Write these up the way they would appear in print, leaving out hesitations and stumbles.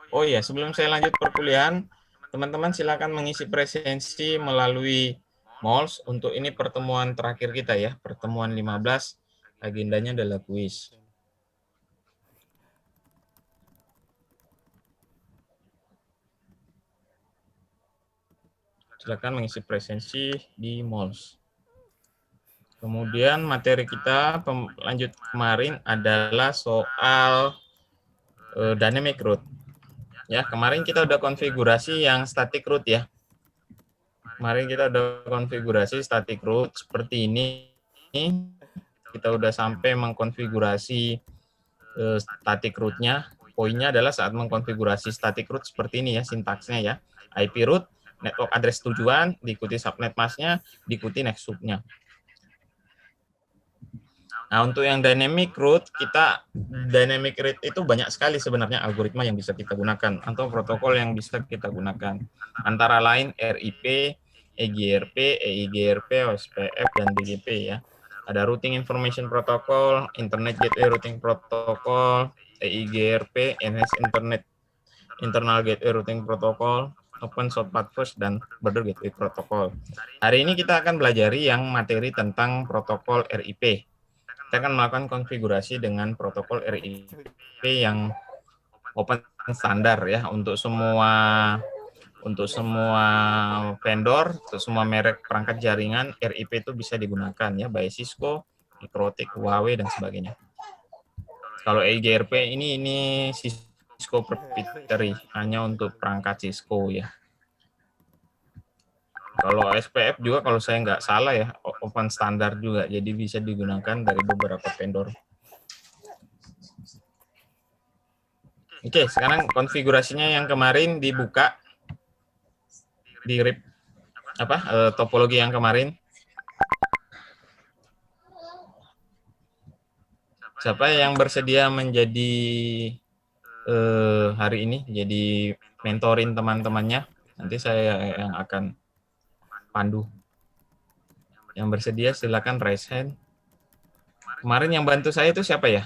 Oh iya, sebelum saya lanjut perkuliahan, teman-teman silakan mengisi presensi melalui MOLS. Untuk ini pertemuan terakhir kita ya, pertemuan 15, agendanya adalah kuis. Silakan mengisi presensi di MOLS. Kemudian materi kita lanjut kemarin adalah soal dynamic root. Ya, kemarin kita udah konfigurasi yang static root ya. Kemarin kita udah konfigurasi static root seperti ini. Kita udah sampai mengkonfigurasi static root-nya. Poinnya adalah saat mengkonfigurasi static root seperti ini ya, sintaksnya ya. IP root, network address tujuan, diikuti subnet mask-nya, diikuti next sub-nya. Nah, untuk yang dynamic root, dynamic root itu banyak sekali sebenarnya algoritma yang bisa kita gunakan atau protokol yang bisa kita gunakan. Antara lain RIP, EGRP, EIGRP, OSPF, dan BGP ya. Ada Routing Information Protocol, Internet Gateway Routing Protocol, EIGRP, Internal Gateway Routing Protocol, Open Short Path First, dan Border Gateway Protocol. Hari ini kita akan belajari yang materi tentang protokol RIP. Kita akan melakukan konfigurasi dengan protokol RIP yang open standar ya untuk semua vendor, untuk semua merek perangkat jaringan RIP itu bisa digunakan ya, by Cisco, Microtik, Huawei, dan sebagainya. Kalau EIGRP ini Cisco proprietary, hanya untuk perangkat Cisco ya. Kalau SPF juga kalau saya nggak salah ya, open standar juga, jadi bisa digunakan dari beberapa vendor. Oke, sekarang konfigurasinya yang kemarin dibuka di RIP topologi yang kemarin. Siapa yang bersedia menjadi hari ini jadi mentorin teman-temannya? Nanti saya yang akan pandu. Yang bersedia silakan raise hand. Kemarin yang bantu saya itu siapa ya?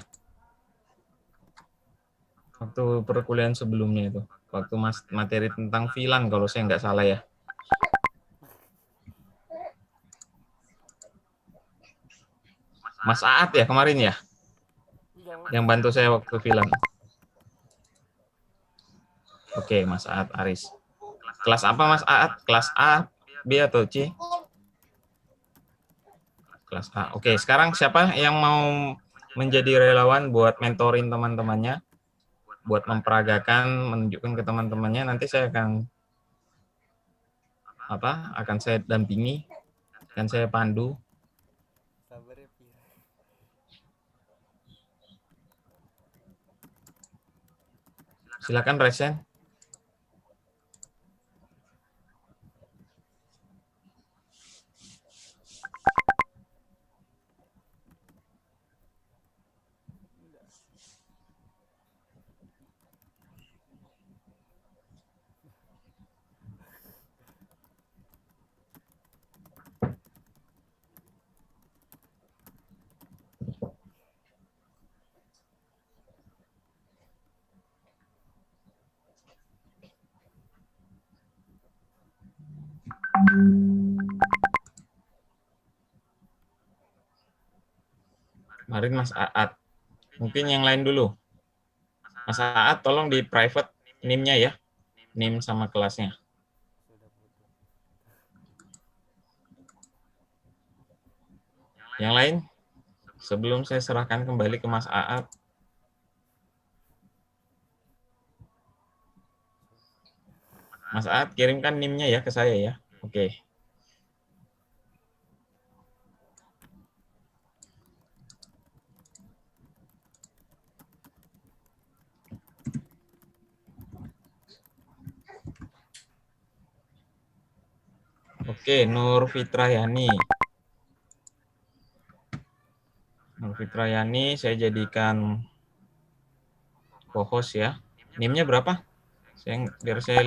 Waktu perkuliahan sebelumnya itu. Waktu materi tentang VLAN kalau saya nggak salah ya. Mas Aat ya kemarin ya? Yang bantu saya waktu VLAN. Oke, Mas Aat Aris. Kelas apa Mas Aat? Kelas A, B, atau C? Kelas A. Oke, sekarang siapa yang mau menjadi relawan buat mentorin teman-temannya? Buat memperagakan, menunjukkan ke teman-temannya, nanti saya akan saya dampingi, akan saya pandu. Silakan resen. Kemarin Mas Aat. Mungkin yang lain dulu. Mas Aat tolong di private NIM-nya ya. NIM sama kelasnya. Yang lain, sebelum saya serahkan kembali ke Mas Aat. Mas Aat kirimkan NIM-nya ya ke saya ya. Oke. Oke, Nur Fitrayani. Nur Fitrayani saya jadikan co-host ya. NIM-nya berapa? Biar saya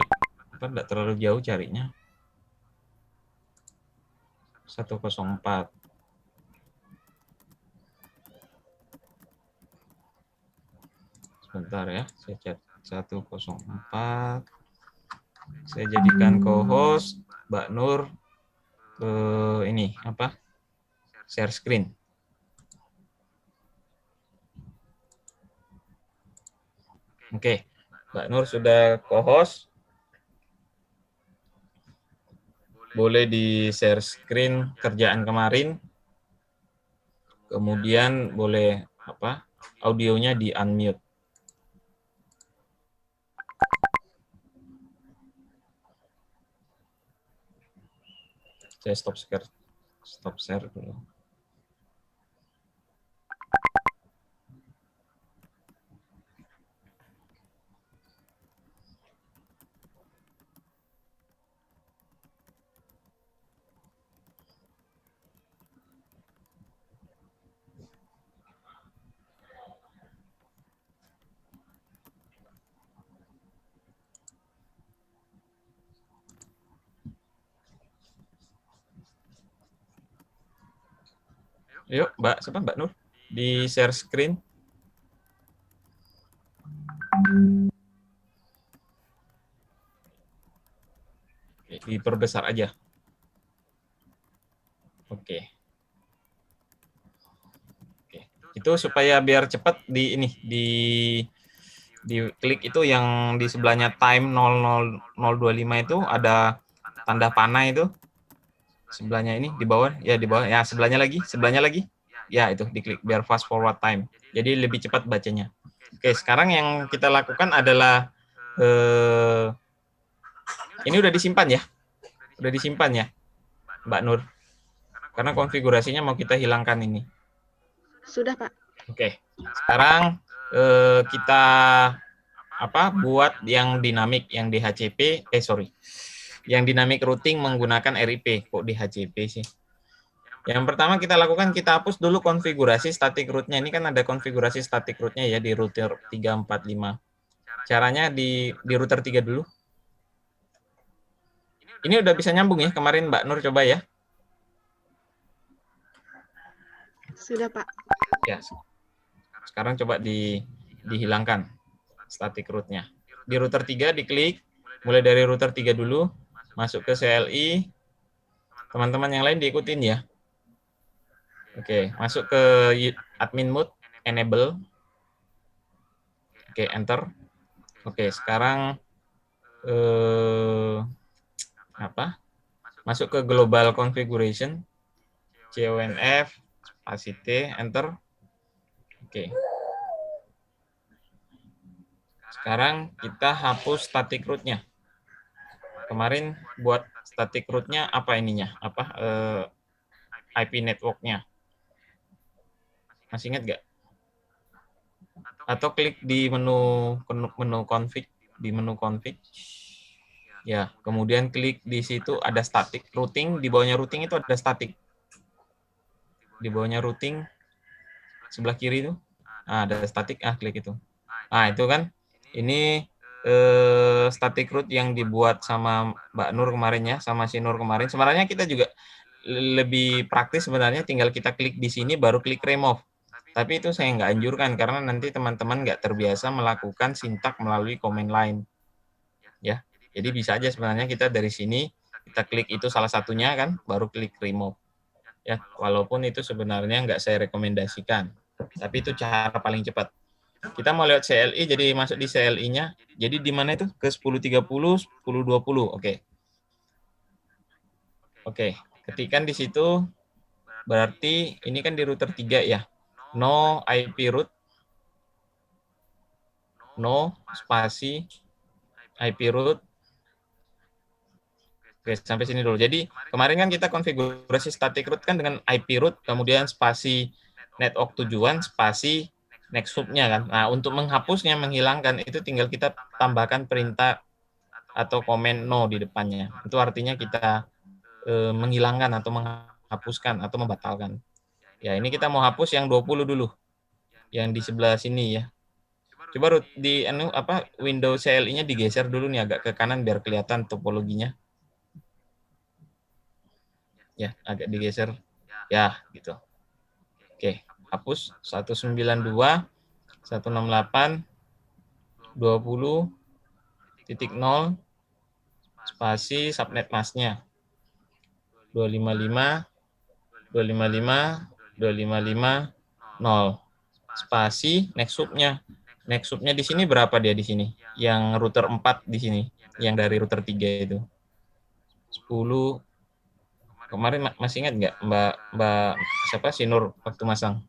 tidak terlalu jauh carinya. 104. Sebentar ya, saya 104. Saya jadikan co-host, Mbak Nur ini apa? Share screen. Oke, Mbak Nur sudah co-host. Boleh di share screen kerjaan kemarin. Kemudian boleh apa? Audionya di unmute. Saya stop share dulu. Yuk, Mbak Nur, di share screen. Diperbesar aja. Oke. Itu supaya biar cepat di klik itu yang di sebelahnya time 00025 itu ada tanda panah itu. Sebelahnya ini di bawah ya sebelahnya lagi ya itu diklik biar fast forward time, jadi lebih cepat bacanya. Oke, sekarang yang kita lakukan adalah ini udah disimpan ya Mbak Nur, karena konfigurasinya mau kita hilangkan ini. Sudah, Pak. Oke, sekarang kita buat yang dinamik yang di HCP yang dynamic routing menggunakan RIP. Kok di HCP sih? Yang pertama kita lakukan, kita hapus dulu konfigurasi static root-nya. Ini kan ada konfigurasi static root-nya ya di router 345. Caranya di router 3 dulu. Ini udah bisa nyambung ya, kemarin Mbak Nur coba ya. Sudah, Pak. Ya. Sekarang coba dihilangkan static root-nya. Di router 3 diklik, mulai dari router 3 dulu, masuk ke CLI. Teman-teman yang lain diikutin ya. Oke, masuk ke admin mode, enable. Oke, enter. Oke, sekarang masuk ke global configuration, CONF, spasi T, enter. Oke. Sekarang kita hapus static root-nya. Kemarin buat static root-nya apa ininya? IP network-nya. Masih ingat nggak? Atau klik di menu config, di menu config. Ya, kemudian klik di situ ada static routing, di bawahnya routing itu ada static. Di bawahnya routing sebelah kiri itu. Ada static, klik itu. Itu kan. Ini static root yang dibuat sama Mbak Nur kemarin ya, sama si Nur kemarin. Sebenarnya kita juga lebih praktis sebenarnya, tinggal kita klik di sini baru klik remove. Tapi itu saya nggak anjurkan karena nanti teman-teman nggak terbiasa melakukan sintak melalui command line. Ya, jadi bisa aja sebenarnya kita dari sini kita klik itu salah satunya kan, baru klik remove. Ya, walaupun itu sebenarnya nggak saya rekomendasikan. Tapi itu cara paling cepat. Kita mau lewat CLI, jadi masuk di CLI-nya. Jadi di mana itu? Ke 1030, 1020. Oke. Oke, ketikkan di situ. Berarti ini kan di router 3 ya. No IP root. No spasi IP root. Oke, sampai sini dulu. Jadi kemarin kan kita konfigurasi static root kan dengan IP root, kemudian spasi network tujuan, spasi next hub-nya kan. Nah, untuk menghapusnya, menghilangkan, itu tinggal kita tambahkan perintah atau komen no di depannya. Itu artinya kita menghilangkan atau menghapuskan atau membatalkan. Ya, ini kita mau hapus yang 20 dulu. Yang di sebelah sini ya. Coba di window CLI-nya digeser dulu nih agak ke kanan biar kelihatan topologinya. Ya, agak digeser. Ya, gitu. Oke, hapus 192, 168, 20.0 spasi subnet masknya 255 255 255 0 spasi next subnya. Next subnya di sini berapa dia di sini? Yang router 4 di sini, yang dari router 3 itu. 10. Kemarin masih ingat nggak Mbak siapa Sinur waktu masang?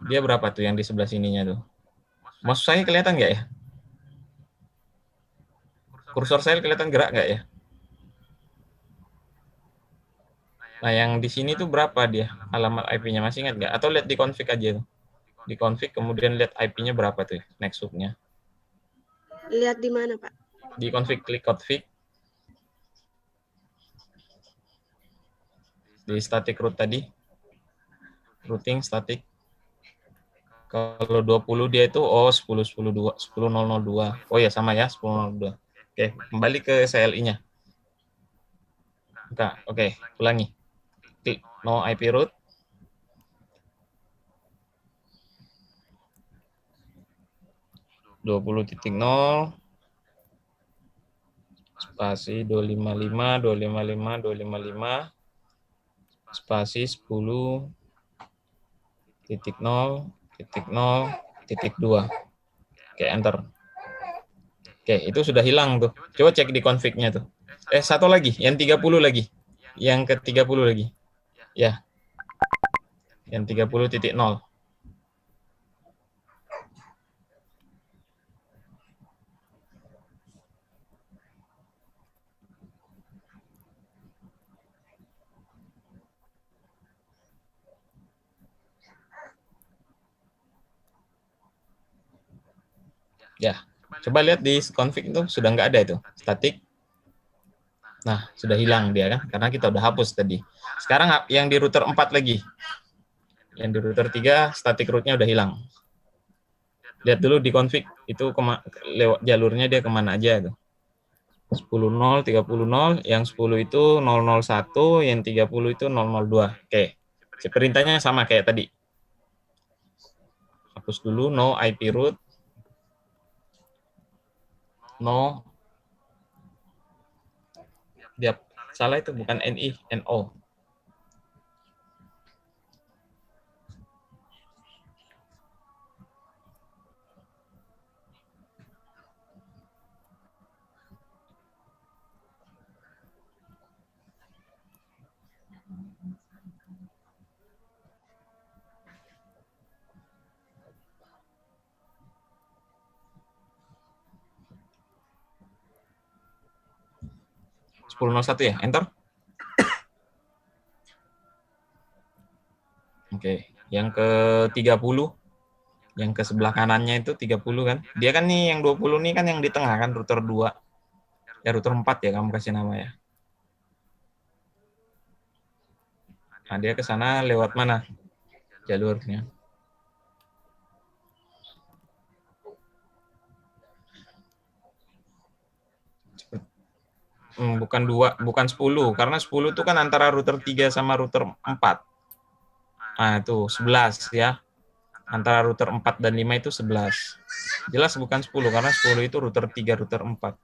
Dia berapa tuh yang di sebelah sininya tuh? Maksud saya kelihatan nggak ya? Kursor saya kelihatan gerak nggak ya? Nah, yang di sini tuh berapa dia? Alamat IP-nya masih ingat nggak? Atau lihat di config aja tuh. Di config kemudian lihat IP-nya berapa tuh next subnya. Lihat di mana, Pak? Di config, klik config. Di static root tadi. Routing static. Kalau 20 dia itu 10.002. Oh ya sama ya 10.002. Oke, kembali ke CLI-nya. Oke, ulangi. Klik no IP root. 20.0 spasi 255 255 255 spasi 10.0.0.2. Oke, enter. Oke, itu sudah hilang tuh. Coba cek di config-nya tuh. Satu lagi, yang 30 lagi. Yang ke 30 lagi. Ya. Yang 30.0. Ya. Coba lihat di config itu sudah nggak ada itu. Static. Nah, sudah hilang dia kan karena kita udah hapus tadi. Sekarang yang di router 4 lagi. Yang di router 3 static rootnya udah hilang. Lihat dulu di config itu lewat jalurnya dia kemana aja tuh. 10.0, 30.0, yang 10 itu 001, yang 30 itu 002. Oke. Perintahnya sama kayak tadi. Hapus dulu no IP root. No. Dia salah itu bukan NI, NO. satu ya, enter. Oke, yang ke 30, yang ke sebelah kanannya itu 30 kan. Dia kan nih yang 20 nih kan yang di tengah kan router 2. Ya router 4 ya kamu kasih nama ya. Nah, dia ke sana lewat mana jalurnya? Bukan 2, bukan 10 karena 10 itu kan antara router 3 sama router 4. Nah, itu 11 ya. Antara router 4 dan 5 itu 11. Jelas bukan 10 karena 10 itu router 3, router 4.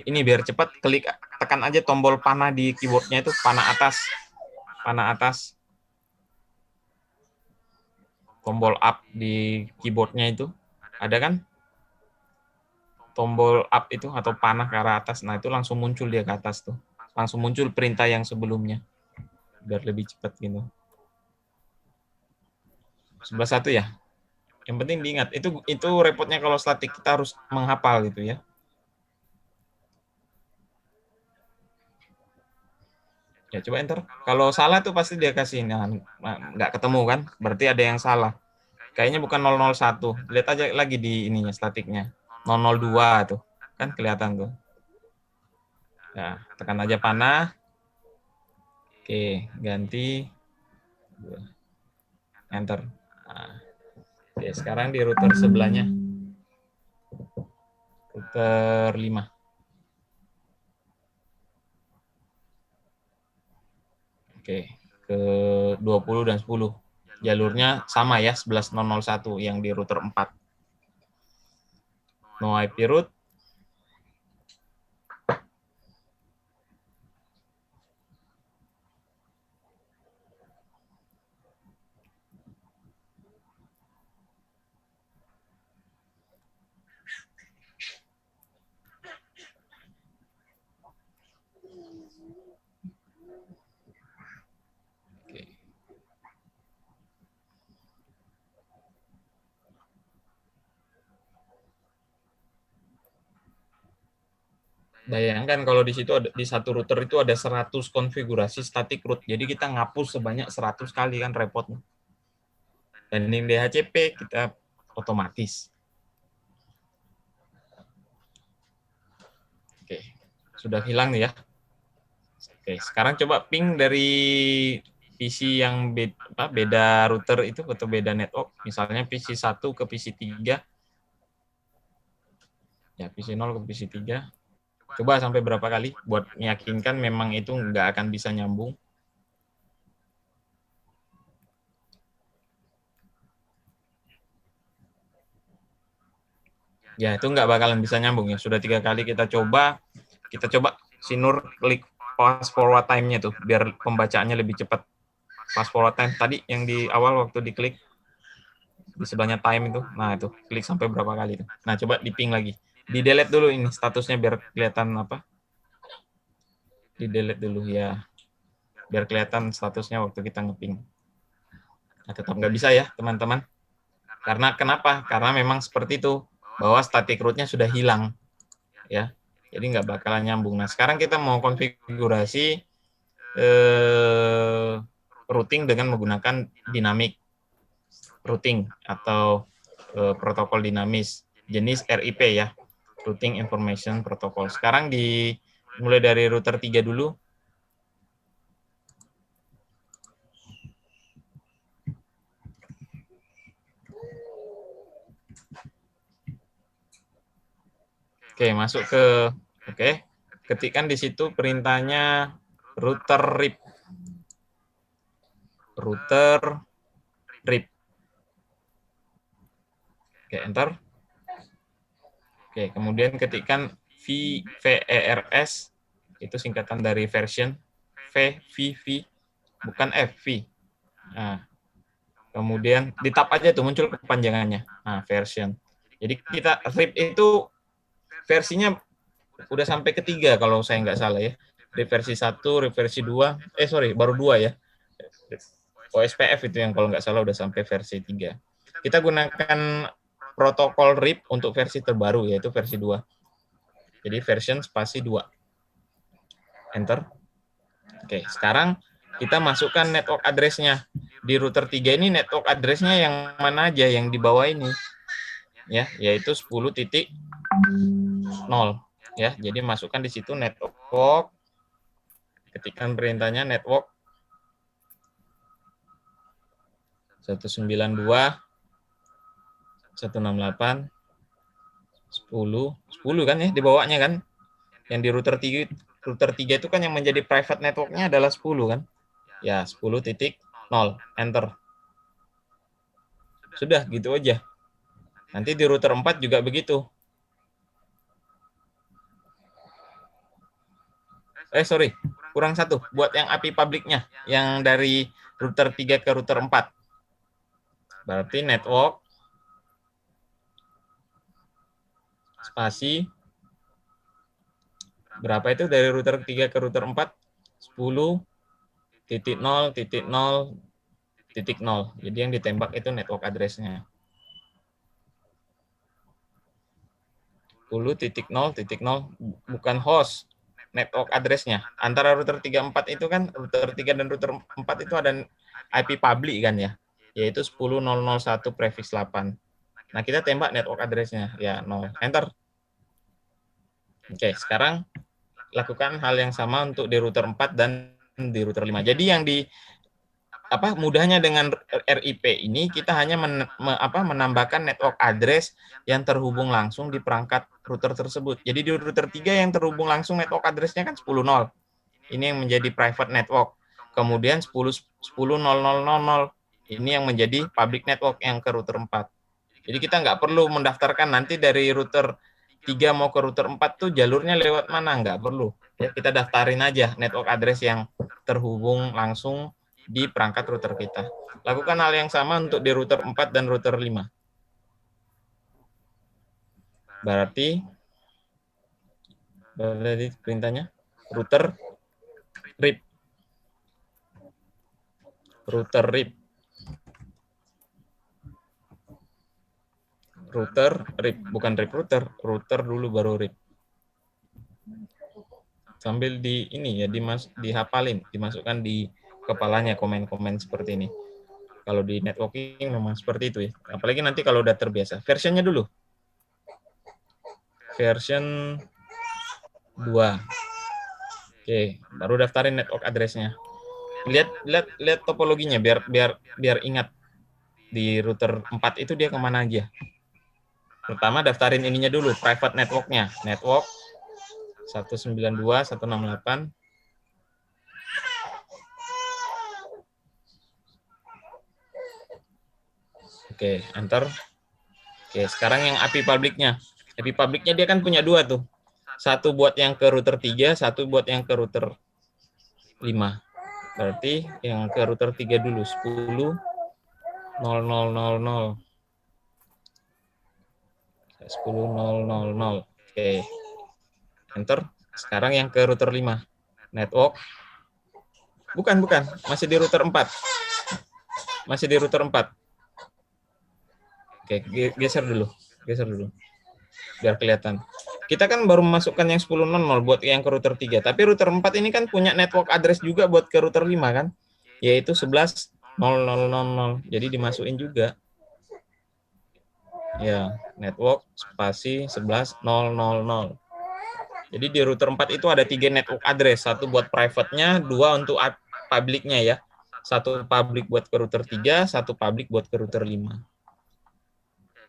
Ini biar cepat, klik tekan aja tombol panah di keyboardnya itu, panah atas. Panah atas. Tombol up di keyboardnya itu. Ada kan? Tombol up itu atau panah ke arah atas. Nah, itu langsung muncul dia ke atas tuh. Langsung muncul perintah yang sebelumnya. Biar lebih cepat gitu. 11.1 ya. Yang penting diingat, itu repotnya kalau statik kita harus menghafal gitu ya. Ya, coba enter. Kalau salah tuh pasti dia kasih, nah, nggak ketemu kan? Berarti ada yang salah. Kayaknya bukan 001. Lihat aja lagi di ininya statiknya. 002 tuh. Kan kelihatan tuh. Ya, tekan aja panah. Oke, ganti. Enter. Nah, oke, sekarang di router sebelahnya. Router 5. Oke, ke 20 dan 10. jalurnya sama ya, 11.001 yang di router 4. No IP route. Bayangkan kalau di situ ada, di satu router itu ada 100 konfigurasi static root. Jadi kita ngapus sebanyak 100 kali kan repotnya. Dan ini DHCP kita otomatis. Oke, sudah hilang nih ya. Oke, sekarang coba ping dari PC yang beda router itu atau beda network. Misalnya PC 1 ke PC 3. Ya, PC 0 ke PC 3. Coba sampai berapa kali buat meyakinkan memang itu nggak akan bisa nyambung. Ya, itu nggak bakalan bisa nyambung ya. Sudah 3 kali kita coba Sinur klik fast forward time-nya tuh, biar pembacaannya lebih cepat. Fast forward time tadi yang di awal waktu diklik, di sebelahnya time itu. Nah, itu klik sampai berapa kali itu. Nah, coba di ping lagi. Di delete dulu ini statusnya biar kelihatan apa. Di delete dulu ya. Biar kelihatan statusnya waktu kita ngeping. Nah, tetap nggak bisa ya, teman-teman. Karena kenapa? Karena memang seperti itu, bahwa static root-nya sudah hilang. Ya, jadi nggak bakalan nyambung. Nah, sekarang kita mau konfigurasi routing dengan menggunakan dynamic routing atau protokol dinamis jenis RIP ya, Routing Information Protocol. Sekarang mulai dari router 3 dulu. Oke, masuk ke ketikkan di situ perintahnya router RIP. Router RIP. Oke, enter. Oke, kemudian ketikkan VERS, itu singkatan dari version, VV, bukan FV. Nah, kemudian di tab aja tuh muncul kepanjangannya. Nah, version. Jadi kita RIP itu versinya udah sampai ketiga kalau saya nggak salah ya. RIP versi 1, RIP versi 2, baru 2 ya. OSPF itu yang kalau nggak salah udah sampai versi 3. Kita gunakan protokol RIP untuk versi terbaru, yaitu versi 2. Jadi version spasi 2. Enter. Oke, sekarang kita masukkan network address-nya. Di router 3 ini network address-nya yang mana aja yang di bawah ini. Ya, yaitu 10.0. Ya, jadi masukkan di situ network. Ketikkan perintahnya network 192 168 10 kan ya di bawahnya kan. Yang di router 3 itu kan yang menjadi private network-nya adalah 10 kan. Ya, 10.0. Enter. Sudah gitu aja. Nanti di router 4 juga begitu. Kurang satu buat yang API publiknya, yang dari router 3 ke router 4. Berarti network spasi berapa itu dari router 3 ke router 4? 10.0.0.0. Jadi yang ditembak itu network address-nya. 10.0.0 bukan host, network address-nya. Antara router 3 4 itu kan, router 3 dan router 4 itu ada IP public kan ya, yaitu 10.0.0.1 prefix 8. Nah, kita tembak network address-nya ya 0. Enter. Oke, sekarang lakukan hal yang sama untuk di router 4 dan di router 5. Jadi yang mudahnya dengan RIP ini kita hanya menambahkan network address yang terhubung langsung di perangkat router tersebut. Jadi di router 3 yang terhubung langsung network address-nya kan 10.0. Ini yang menjadi private network. Kemudian 10.0.0.0 Ini yang menjadi public network yang ke router 4. Jadi kita nggak perlu mendaftarkan nanti dari router 3 mau ke router 4 tuh jalurnya lewat mana, nggak perlu. Ya, kita daftarin aja network address yang terhubung langsung di perangkat router kita. Lakukan hal yang sama untuk di router 4 dan router 5. Berarti perintahnya router RIP. Router RIP. Router RIP, bukan RIP router dulu baru RIP. Sambil di ini ya dihafalin, dimasukkan di kepalanya komen-komen seperti ini. Kalau di networking memang seperti itu ya. Apalagi nanti kalau udah terbiasa. Versionnya dulu. Version 2. Oke, baru daftarin network address-nya. Lihat topologinya biar ingat di router 4 itu dia kemana aja. Pertama daftarin ininya dulu, private network-nya. Network 192.168. Oke, enter. Oke, sekarang yang API public-nya. API public-nya dia kan punya dua tuh. Satu buat yang ke router 3, satu buat yang ke router 5. Berarti yang ke router 3 dulu, 10.00.00. 10.000. Oke. Enter. Sekarang yang ke router 5. Network. Bukan. Masih di router 4. Masih di router 4. Oke, geser dulu. Biar kelihatan. Kita kan baru masukkan yang 10.00 buat yang ke router 3. Tapi router 4 ini kan punya network address juga buat ke router 5 kan? Yaitu 11.0.0.0. Jadi dimasukin juga. Ya, network spasi 11.0.0.0. Jadi di router 4 itu ada 3 network address. Satu buat private-nya, 2 untuk public-nya ya. Satu public buat ke router 3, satu public buat ke router 5.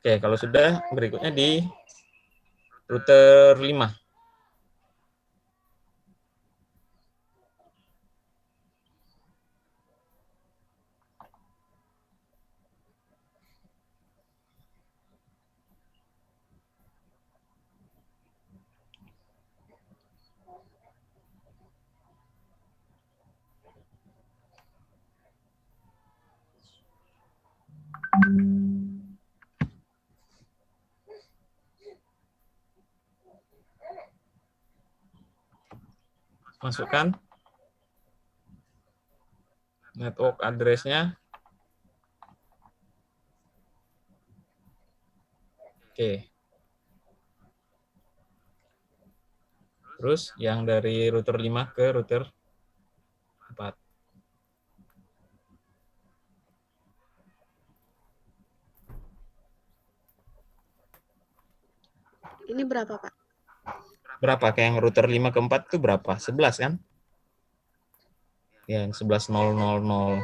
Oke, kalau sudah, berikutnya di router 5. Masukkan network address-nya. Oke. Terus yang dari router 5 ke router 4. Ini berapa, Pak? Berapa? Kayak yang router 5 ke 4 itu berapa? 11 kan? Ya, yang 11.0.0.0.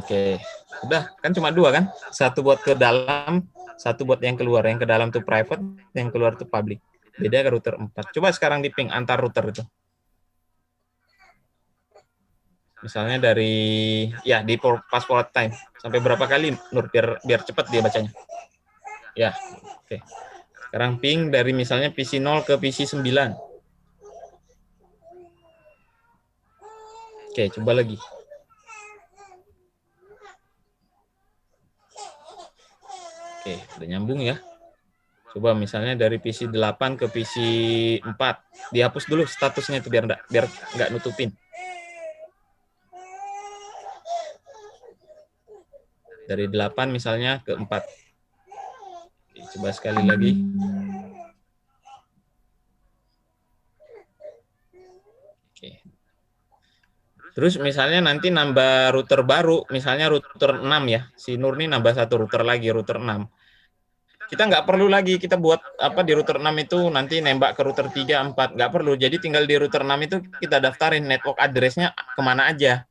Oke. Udah, kan cuma 2 kan? Satu buat ke dalam, satu buat yang keluar. Yang ke dalam tuh private, yang keluar tuh public. Beda ke router 4. Coba sekarang di ping antar router itu. Misalnya dari ya di pas forward time sampai berapa kali Nur biar cepat dia bacanya. Ya. Oke. Sekarang ping dari misalnya PC 0 ke PC 9. Oke, coba lagi. Oke, udah nyambung ya. Coba misalnya dari PC 8 ke PC 4. Dihapus dulu statusnya itu biar enggak nutupin. Dari 8 misalnya ke 4. Oke, coba sekali lagi. Oke. Terus misalnya nanti nambah router baru, misalnya router 6 ya. Si Nur nih nambah satu router lagi, router 6. Kita nggak perlu lagi kita buat apa di router 6 itu nanti nembak ke router 3, 4. Nggak perlu. Jadi tinggal di router 6 itu kita daftarin network address-nya kemana aja.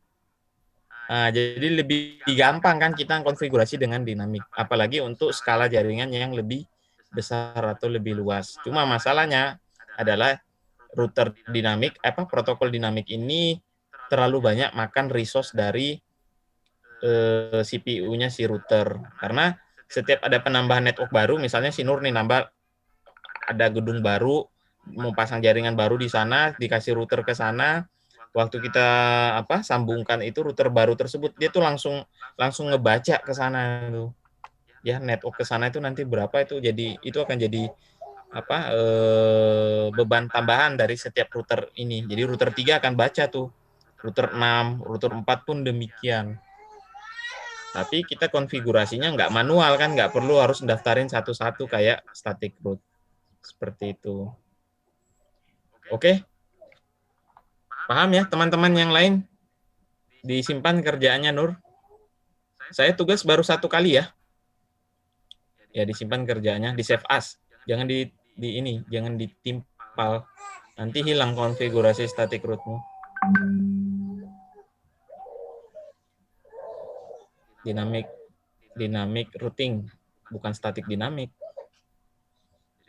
Nah, jadi lebih gampang kan kita konfigurasi dengan dinamik. Apalagi untuk skala jaringan yang lebih besar atau lebih luas. Cuma masalahnya adalah router dinamik, protokol dinamik ini terlalu banyak makan resource dari CPU-nya si router. Karena setiap ada penambahan network baru, misalnya si Nur nih nambah ada gedung baru, mau pasang jaringan baru di sana, dikasih router ke sana, waktu kita sambungkan itu router baru tersebut, dia tuh langsung ngebaca ke sana tuh. Ya, network ke sana itu nanti berapa itu akan jadi beban tambahan dari setiap router ini. Jadi router 3 akan baca tuh. Router 6, router 4 pun demikian. Tapi kita konfigurasinya nggak manual kan, nggak perlu harus daftarin satu-satu kayak static root. Seperti itu. Oke? Paham ya teman-teman yang lain? Disimpan kerjaannya Nur. Saya tugas baru 1 kali ya. Ya disimpan kerjaannya, di save as. Jangan jangan ditimpal. Nanti hilang konfigurasi static rootmu. Dynamic routing, bukan static dinamik.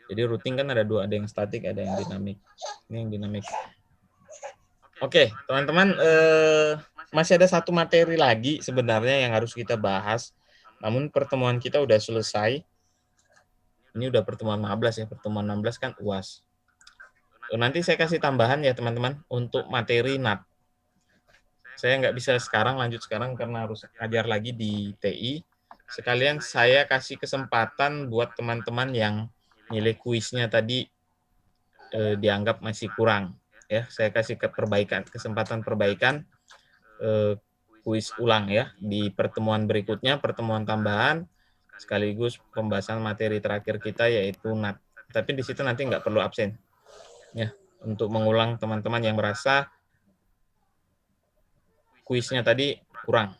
Jadi routing kan ada dua, ada yang statik, ada yang dinamik. Ini yang dinamik. Oke, teman-teman, masih ada satu materi lagi sebenarnya yang harus kita bahas. Namun pertemuan kita udah selesai. Ini udah pertemuan 15 ya, pertemuan 16 kan UAS. Nanti saya kasih tambahan ya teman-teman untuk materi NAT. Saya nggak bisa lanjut sekarang karena harus ajar lagi di TI. Sekalian saya kasih kesempatan buat teman-teman yang nilai kuisnya tadi dianggap masih kurang. Ya, saya kasih kesempatan perbaikan kuis ulang ya di pertemuan berikutnya, pertemuan tambahan sekaligus pembahasan materi terakhir kita yaitu NAT. Tapi di situ nanti nggak perlu absen ya untuk mengulang teman-teman yang merasa kuisnya tadi kurang.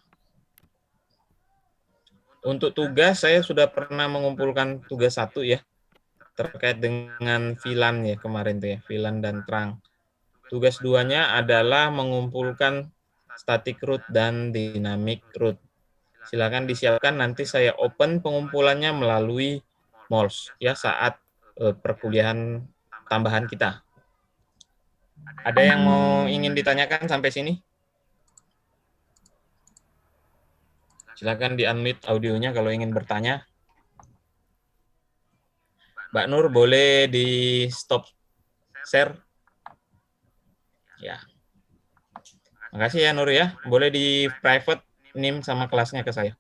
Untuk tugas saya sudah pernah mengumpulkan tugas 1 ya terkait dengan VLAN ya kemarin tuh ya, VLAN dan terang. Tugas 2-nya adalah mengumpulkan static root dan dynamic root. Silakan disiapkan, nanti saya open pengumpulannya melalui MOLS ya saat perkuliahan tambahan kita. Ada yang mau ingin ditanyakan sampai sini? Silakan di-unmute audionya kalau ingin bertanya. Mbak Nur boleh di-stop share. Ya. Makasih ya Nur ya. Boleh di private NIM sama kelasnya ke saya.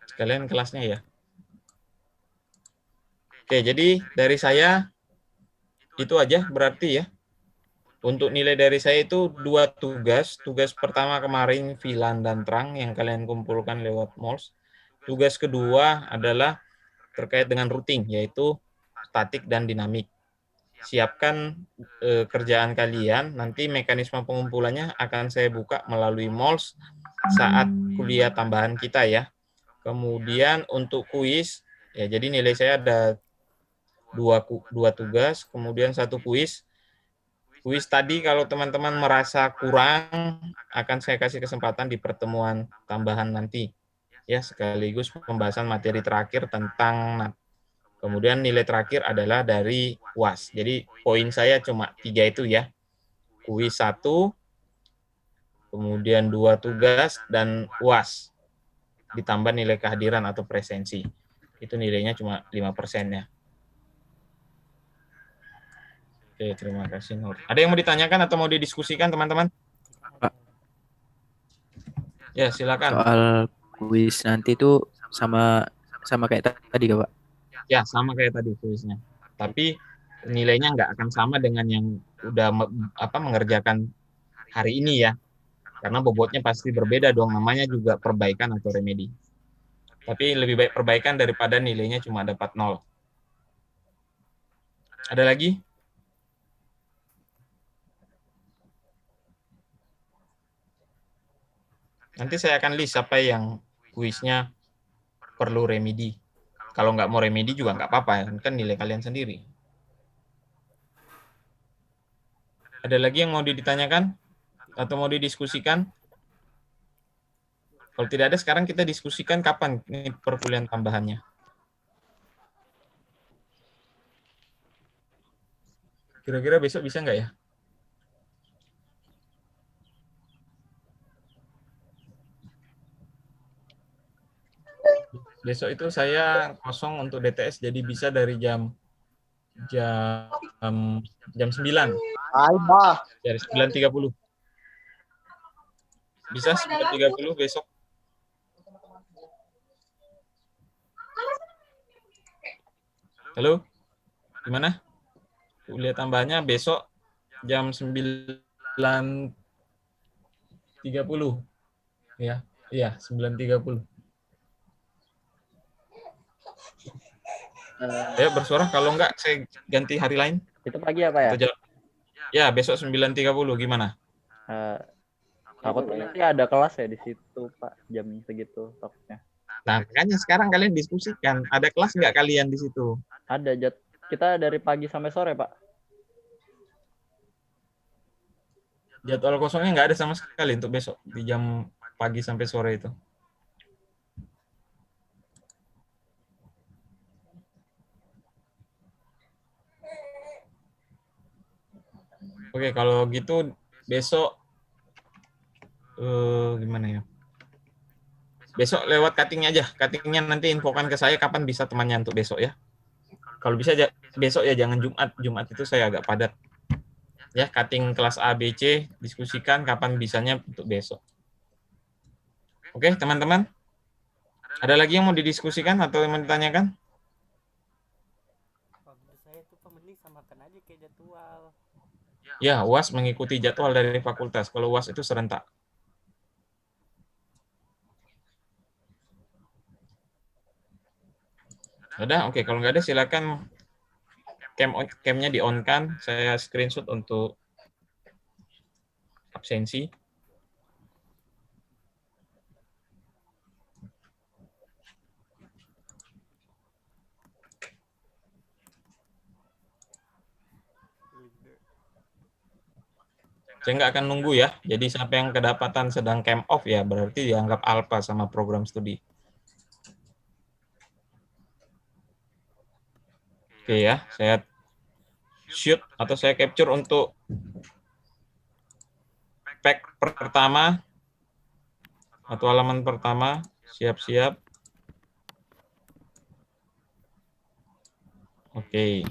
Sekalian kelasnya ya. Oke, jadi dari saya itu aja berarti ya. Untuk nilai dari saya itu 2 tugas. Tugas pertama kemarin VLAN dan terang yang kalian kumpulkan lewat MOLS. Tugas kedua adalah terkait dengan routing, yaitu statik dan dinamik. Siapkan kerjaan kalian, nanti mekanisme pengumpulannya akan saya buka melalui MOLS saat kuliah tambahan kita ya. Kemudian untuk kuis, ya jadi nilai saya ada 2 tugas, kemudian 1 kuis. Kuis tadi kalau teman-teman merasa kurang, akan saya kasih kesempatan di pertemuan tambahan nanti. Ya, sekaligus pembahasan materi terakhir tentang NAT. Kemudian nilai terakhir adalah dari UAS. Jadi poin saya cuma 3 itu ya. Kuis 1, kemudian 2 tugas, dan UAS. Ditambah nilai kehadiran atau presensi. Itu nilainya cuma 5% ya. Oke, terima kasih Nur. Ada yang mau ditanyakan atau mau didiskusikan teman-teman? Pak. Ya, silakan. Soal kuis nanti itu sama kayak tadi Kak, Pak? Ya, sama kayak tadi kuisnya. Tapi nilainya nggak akan sama dengan yang udah mengerjakan hari ini ya. Karena bobotnya pasti berbeda dong, namanya juga perbaikan atau remedi. Tapi lebih baik perbaikan daripada nilainya cuma dapat 0. Ada lagi? Nanti saya akan list siapa yang kuisnya perlu remedi. Kalau nggak mau remedi juga nggak apa-apa, kan nilai kalian sendiri. Ada lagi yang mau ditanyakan atau mau didiskusikan? Kalau tidak ada, sekarang kita diskusikan kapan ini perkuliahan tambahannya. Kira-kira besok bisa nggak ya? Besok itu saya kosong untuk DTS, jadi bisa dari jam jam 9. Dari 9.30. Bisa 9.30 besok. Halo? Gimana? Kuliah tambahannya besok jam 9.30. Ya. Iya, 9.30. Ayo bersuara, kalau enggak saya ganti hari lain. Itu pagi ya Pak ya? Ya, besok 9.30 gimana? Takutnya sih ada kelas ya di situ Pak, jam segitu takutnya. Nah, makanya sekarang kalian diskusikan, ada kelas nggak kalian di situ? Ada, kita dari pagi sampai sore Pak. Jadwal kosongnya nggak ada sama sekali untuk besok di jam pagi sampai sore itu. Oke, kalau gitu besok gimana ya? Besok lewat cutting-nya aja. Cutting-nya nanti infokan ke saya kapan bisa temannya untuk besok ya. Kalau bisa besok ya, jangan Jumat. Jumat itu saya agak padat. Ya, cutting kelas A, B, C, diskusikan kapan bisanya untuk besok. Oke, teman-teman. Ada lagi yang mau didiskusikan atau yang mau ditanyakan? Saya itu pemilih samakan aja kayak jadwal. Ya, UAS mengikuti jadwal dari fakultas. Kalau UAS itu serentak. Udah, oke. Kalau nggak ada, silakan cam-nya di-on-kan. Saya screenshot untuk absensi. Saya nggak akan nunggu ya. Jadi siapa yang kedapatan sedang cam off ya, berarti dianggap alpha sama program studi. Oke ya, saya shoot atau saya capture untuk pack pertama atau halaman pertama. Siap-siap. Oke.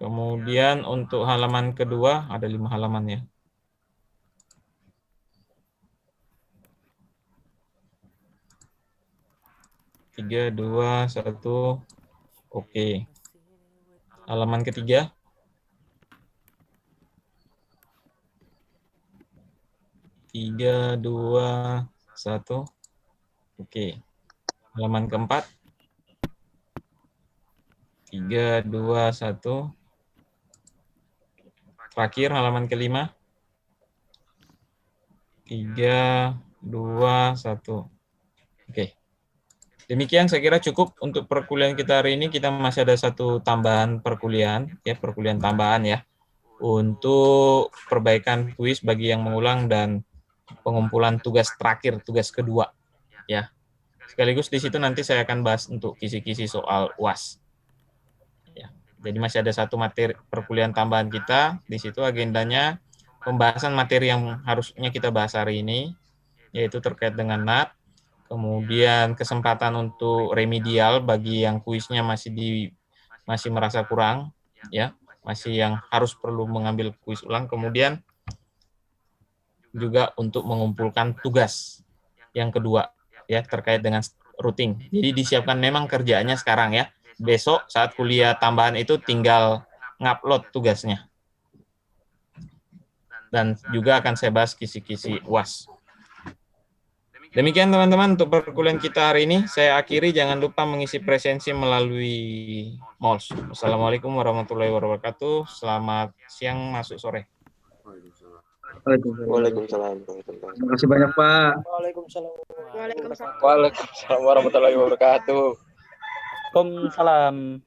Kemudian untuk halaman kedua, ada 5 halaman ya. Tiga, dua, satu. Oke. Halaman ketiga. Tiga, dua, satu. Oke. Halaman keempat. Tiga, dua, satu. Terakhir halaman kelima. Tiga, dua, satu. Oke. Demikian saya kira cukup untuk perkuliahan kita hari ini. Kita masih ada satu tambahan perkuliahan, ya, perkuliahan tambahan ya, untuk perbaikan kuis bagi yang mengulang dan pengumpulan tugas terakhir, tugas kedua, ya. Sekaligus di situ nanti saya akan bahas untuk kisi-kisi soal UAS. Ya. Jadi masih ada satu materi perkuliahan tambahan kita. Di situ agendanya pembahasan materi yang harusnya kita bahas hari ini, yaitu terkait dengan NAT. Kemudian kesempatan untuk remedial bagi yang kuisnya masih merasa kurang, ya, masih yang harus perlu mengambil kuis ulang. Kemudian juga untuk mengumpulkan tugas yang kedua, ya, terkait dengan routing. Jadi disiapkan memang kerjaannya sekarang ya. Besok saat kuliah tambahan itu tinggal ngupload tugasnya. Dan juga akan saya bahas kisi-kisi UAS. Demikian teman-teman untuk perkuliahan kita hari ini. Saya akhiri, jangan lupa mengisi presensi melalui MOLS. Wassalamualaikum warahmatullahi wabarakatuh. Selamat siang masuk sore. Waalaikumsalam. Terima kasih banyak Pak. Waalaikumsalam. Waalaikumsalam. Waalaikumsalam warahmatullahi wabarakatuh. Waalaikumsalam.